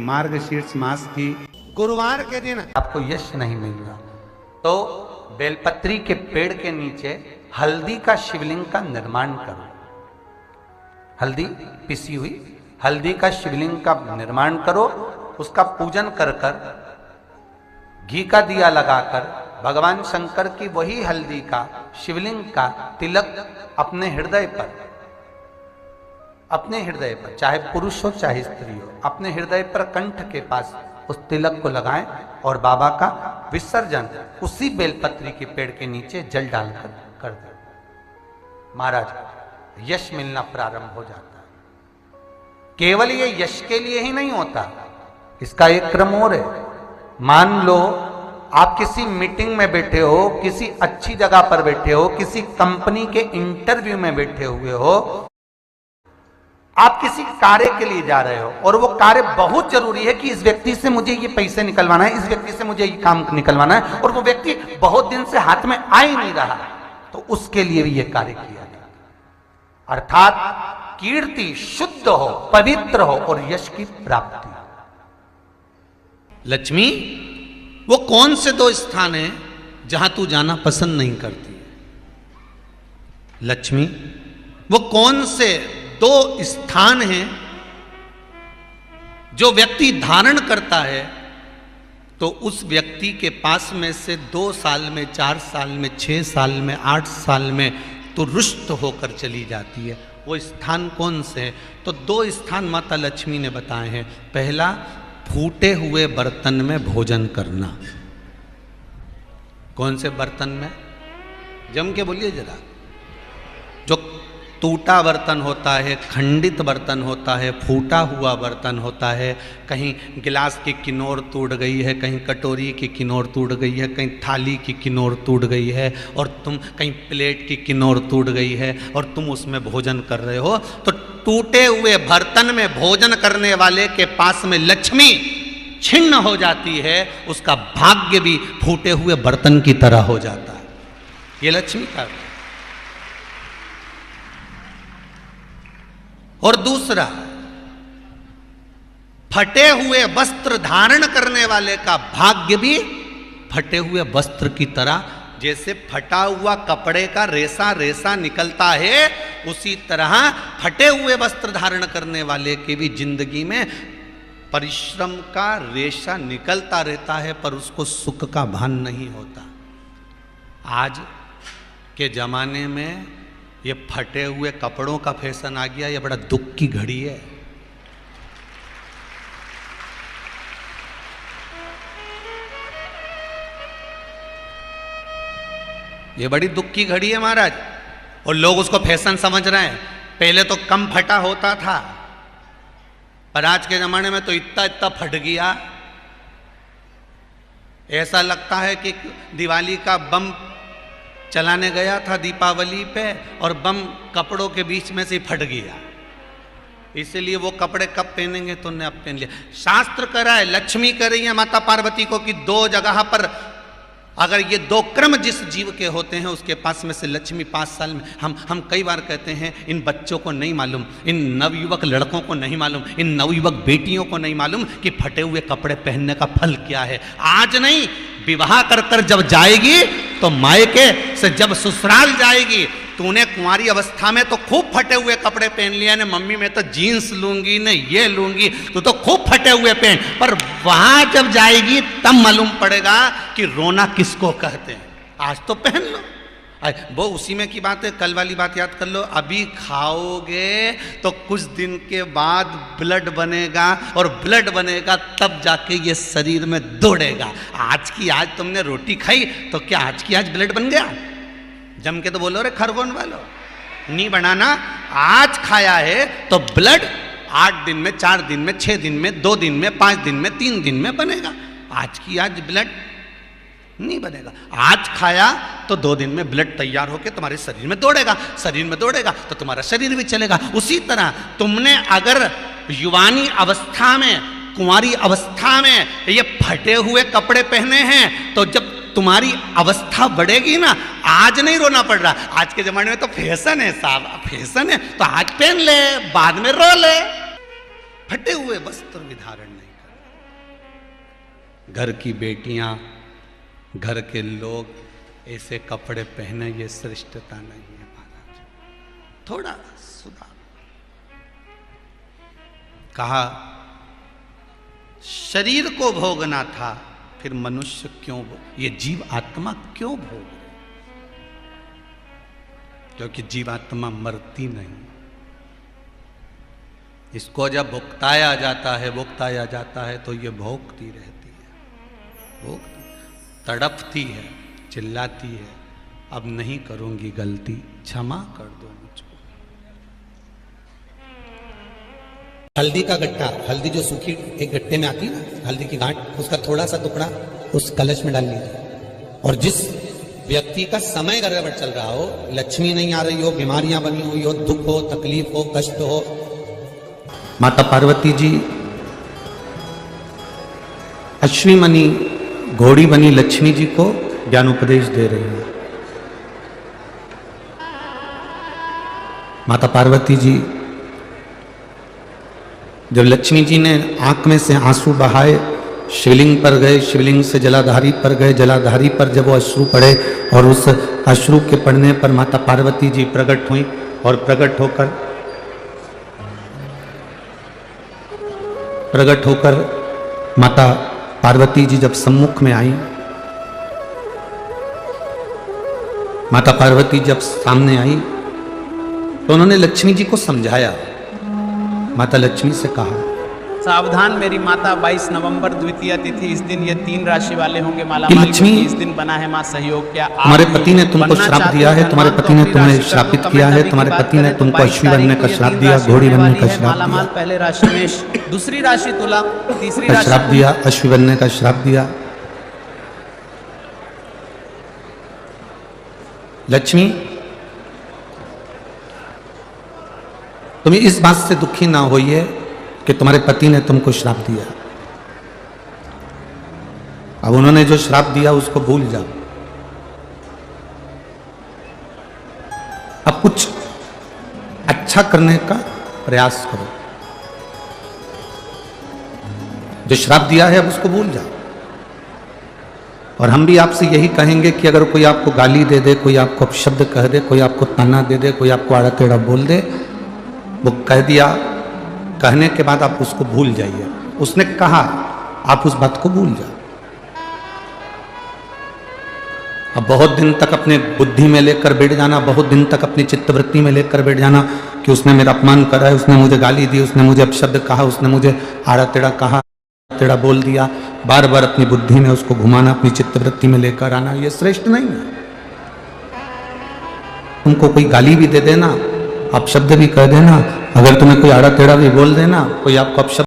मार्गशीर्ष मास की गुरुवार के दिन आपको यश नहीं मिलेगा, तो बेलपत्री के पेड़ के नीचे हल्दी का शिवलिंग का निर्माण करो। हल्दी पिसी हुई हल्दी का शिवलिंग का निर्माण करो, उसका पूजन कर कर घी का दिया लगाकर भगवान शंकर की वही हल्दी का शिवलिंग का तिलक अपने हृदय पर चाहे पुरुष हो चाहे स्त्री हो, अपने हृदय पर कंठ के पास उस तिलक को लगाएं और बाबा का विसर्जन उसी बेलपत्री के पेड़ के नीचे जल डालकर कर दें। महाराज यश मिलना प्रारंभ हो जाता है। केवल ये यश के लिए ही नहीं होता, इसका एक क्रम और है। मान लो आप किसी मीटिंग में बैठे हो, किसी अच्छी जगह पर बैठे हो, किसी कंपनी के इंटरव्यू में बैठे हुए हो, आप किसी कार्य के लिए जा रहे हो और वो कार्य बहुत जरूरी है कि इस व्यक्ति से मुझे ये पैसे निकलवाना है, इस व्यक्ति से मुझे ये काम निकलवाना है, और वो व्यक्ति बहुत दिन से हाथ में आ ही नहीं रहा, तो उसके लिए भी ये कार्य किया जाए। अर्थात कीर्ति शुद्ध हो, पवित्र हो और यश की प्राप्ति। लक्ष्मी, वो कौन से दो स्थान हैं जहां तू जाना पसंद नहीं करती? लक्ष्मी, वो कौन से दो स्थान हैं जो व्यक्ति धारण करता है तो उस व्यक्ति के पास में से 2 साल में, 4 साल में, 6 साल में, 8 साल में तो रुष्ट होकर चली जाती है? वो स्थान कौन से हैं? तो 2 स्थान माता लक्ष्मी ने बताए हैं। पहला, फूटे हुए बर्तन में भोजन करना। कौन से बर्तन में? जम के बोलिए जरा। जो टूटा बर्तन होता है, खंडित बर्तन होता है, फूटा हुआ बर्तन होता है, कहीं गिलास की किनोर टूट गई है, कहीं कटोरी की किनोर टूट गई है, कहीं थाली की किनोर टूट गई है, और तुम कहीं प्लेट की किनोर टूट गई है और तुम उसमें भोजन कर रहे हो, तो टूटे हुए बर्तन में भोजन करने वाले के पास में लक्ष्मी छिन्न हो जाती है, उसका भाग्य भी फूटे हुए बर्तन की तरह हो जाता है। ये लक्ष्मी का। और दूसरा, फटे हुए वस्त्र धारण करने वाले का भाग्य भी फटे हुए वस्त्र की तरह, जैसे फटा हुआ कपड़े का रेसा रेसा निकलता है, उसी तरह फटे हुए वस्त्र धारण करने वाले के भी जिंदगी में परिश्रम का रेशा निकलता रहता है, पर उसको सुख का भान नहीं होता। आज के जमाने में ये फटे हुए कपड़ों का फैशन आ गया, ये बड़ा दुख की घड़ी है। ये बड़ी दुख की घड़ी है महाराज, और लोग उसको फैशन समझ रहे हैं। पहले तो कम फटा होता था, पर आज के जमाने में तो इतना इतना फट गया, ऐसा लगता है कि दिवाली का बम चलाने गया था दीपावली पे और बम कपड़ों के बीच में से फट गया। इसलिए वो कपड़े कब पहनेंगे तो ने अब पहन लिया। शास्त्र कह रहा है, लक्ष्मी कह रही है माता पार्वती को कि 2 जगह पर अगर ये 2 क्रम जिस जीव के होते हैं उसके पास में से लक्ष्मी 5 साल में, हम कई बार कहते हैं इन बच्चों को नहीं मालूम, इन नवयुवक लड़कों को नहीं मालूम, इन नवयुवक बेटियों को नहीं मालूम कि फटे हुए कपड़े पहनने का फल क्या है। आज नहीं, विवाह कर कर जब जाएगी तो मायके से जब ससुराल जाएगी, तूने कुंवारी अवस्था में तो खूब फटे हुए कपड़े पहन लिया ने, मम्मी मैं तो जीन्स लूंगी न ये लूंगी, तू तो खूब फटे हुए पहन, पर वहां जब जाएगी तब मालूम पड़ेगा कि रोना किसको कहते हैं। आज तो पहन लो। वो उसी में की बात है, कल वाली बात याद कर लो। अभी खाओगे तो कुछ दिन के बाद ब्लड बनेगा, और ब्लड बनेगा तब जाके ये शरीर में दौड़ेगा। आज की आज तुमने रोटी खाई तो क्या आज की आज ब्लड बन गया? जम के तो बोलो रे खरगोन वालों, नहीं बनाना। आज खाया है तो ब्लड 8 दिन में, 4 दिन में, 6 दिन में, 2 दिन में, 5 दिन में, 3 दिन में बनेगा। आज की आज ब्लड नहीं बनेगा। आज खाया तो 2 दिन में ब्लड तैयार होकर तुम्हारे शरीर में दौड़ेगा, शरीर में दौड़ेगा तो तुम्हारा शरीर भी चलेगा। उसी तरह तुमने अगर युवानी अवस्था में, कुंवारी अवस्था में ये फटे हुए कपड़े पहने हैं, तो जब तुम्हारी अवस्था बढ़ेगी ना, आज नहीं रोना पड़ रहा। आज के जमाने में तो फैशन है साहब, फैशन है तो आज पहन ले, बाद में रो ले। फटे हुए वस्त्र भी धारण नहीं कर। घर की बेटियां, घर के लोग ऐसे कपड़े पहने, ये श्रेष्ठता नहीं है महाराज। थोड़ा सुधार। कहा शरीर को भोगना था, फिर मनुष्य क्यों ये जीव आत्मा क्यों भोग रहे? क्योंकि जीवात्मा मरती नहीं। इसको जब भुगताया जाता है तो ये भोगती रहती है, तड़पती है, चिल्लाती है, अब नहीं करूंगी गलती, क्षमा कर दो मुझको। हल्दी का गट्टा, हल्दी जो सूखी एक गट्टे में आती है ना, हल्दी की गांठ, उसका थोड़ा सा टुकड़ा उस कलश में डाल लीजिए। और जिस व्यक्ति का समय गड़बड़ चल रहा हो, लक्ष्मी नहीं आ रही हो, बीमारियां बनी हुई हो, दुख हो, तकलीफ हो, कष्ट हो, माता पार्वती जी अश्विमनी घोड़ी बनी लक्ष्मी जी को ज्ञान उपदेश दे रही है। माता पार्वती जी जब लक्ष्मी जी ने आंख में से आंसू बहाए, शिवलिंग पर गए, शिवलिंग से जलाधारी पर गए, जलाधारी पर जब वो अश्रु पड़े और उस अश्रु के पड़ने पर माता पार्वती जी प्रकट हुई और प्रकट होकर माता पार्वती जी जब सम्मुख में आई, माता पार्वती जब सामने आई तो उन्होंने लक्ष्मी जी को समझाया। माता लक्ष्मी से कहा, सावधान मेरी माता, 22 नवंबर द्वितीय तिथि, इस दिन ये 3 राशि वाले होंगे माला कि माल, लक्ष्मी, इस दिन बना है माँ सहयोग। क्या तुम्हारे पति ने तुमको श्राप दिया है, तुम्हारे पति ने तुम्हें श्रापित किया है, तुम्हारे पति ने तुमको अश्वी बनने का श्राप दिया, घोड़ी बनने का श्राप दिया, पहले राशि मेष, दूसरी राशि तुला, तीसरी राशि श्राप दिया, अश्वी बनने का श्राप दिया। लक्ष्मी, तुम इस बात से दुखी ना होइए कि तुम्हारे पति ने तुमको श्राप दिया। अब उन्होंने जो श्राप दिया उसको भूल जाओ, अब कुछ अच्छा करने का प्रयास करो। जो श्राप दिया है अब उसको भूल जाओ। और हम भी आपसे यही कहेंगे कि अगर कोई आपको गाली दे दे, कोई आपको अपशब्द कह दे, कोई आपको ताना दे दे, कोई आपको आड़ा टेढ़ा बोल दे, वो कह दिया, कहने के बाद आप उसको भूल जाइए। उसने कहा, आप उस बात को भूल जाओ। अब बहुत दिन तक अपने बुद्धि में लेकर बैठ जाना, बहुत दिन तक अपनी चित्तवृत्ति में लेकर बैठ जाना कि उसने मेरा अपमान करा है, उसने मुझे गाली दी, उसने मुझे अपशब्द कहा, उसने मुझे आड़ा टेढ़ा कहा, टेढ़ा बोल दिया, बार बार अपनी बुद्धि में उसको घुमाना, अपनी चित्तवृत्ति में लेकर आना, ये श्रेष्ठ नहीं है। तुमको कोई गाली भी दे देना, अपशब्द भी कह देना, अगर तुम्हें कोई आड़ा टेढ़ा भी बोल देना, कोई आपको अपशब्द